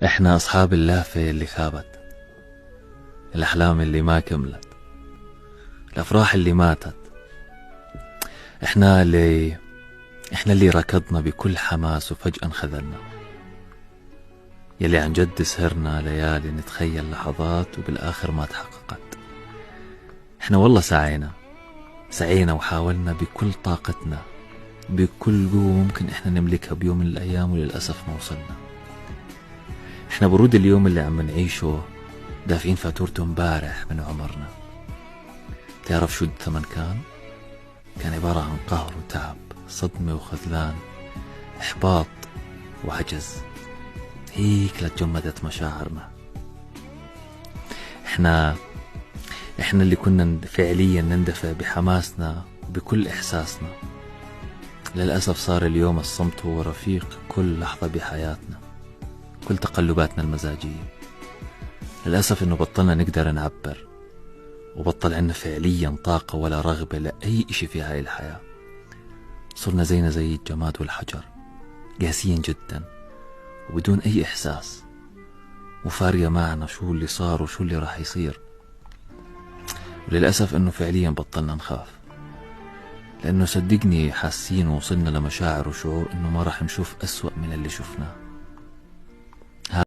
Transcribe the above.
احنا اصحاب اللهفة اللي خابت، الاحلام اللي ما كملت، الافراح اللي ماتت. احنا اللي ركضنا بكل حماس وفجأة انخذلنا، يلي عن جد سهرنا ليالي نتخيل لحظات وبالاخر ما تحققت. احنا والله سعينا وحاولنا بكل طاقتنا، بكل قوة ممكن احنا نملكها بيوم من الايام، وللاسف ما وصلنا. احنا برود اليوم اللي عم نعيشه دافعين فاتورته امبارح من عمرنا. تعرف شو الثمن كان عبارة عن قهر وتعب، صدمة وخذلان، إحباط وعجز. هيك لتجمدت مشاعرنا. احنا اللي كنا فعليا نندفع بحماسنا وبكل إحساسنا. للأسف صار اليوم الصمت هو رفيق كل لحظة بحياتنا، كل تقلباتنا المزاجية. للأسف إنه بطلنا نقدر نعبر، وبطل عنا فعليا طاقة ولا رغبة لأي إشي في هاي الحياة. صرنا زي الجماد والحجر، قاسيين جدا وبدون أي إحساس، وفارقة معنا شو اللي صار وشو اللي راح يصير. وللأسف إنه فعليا بطلنا نخاف، لأنه صدقني حاسين وصلنا لمشاعر وشعور إنه ما راح نشوف أسوأ من اللي شفناه.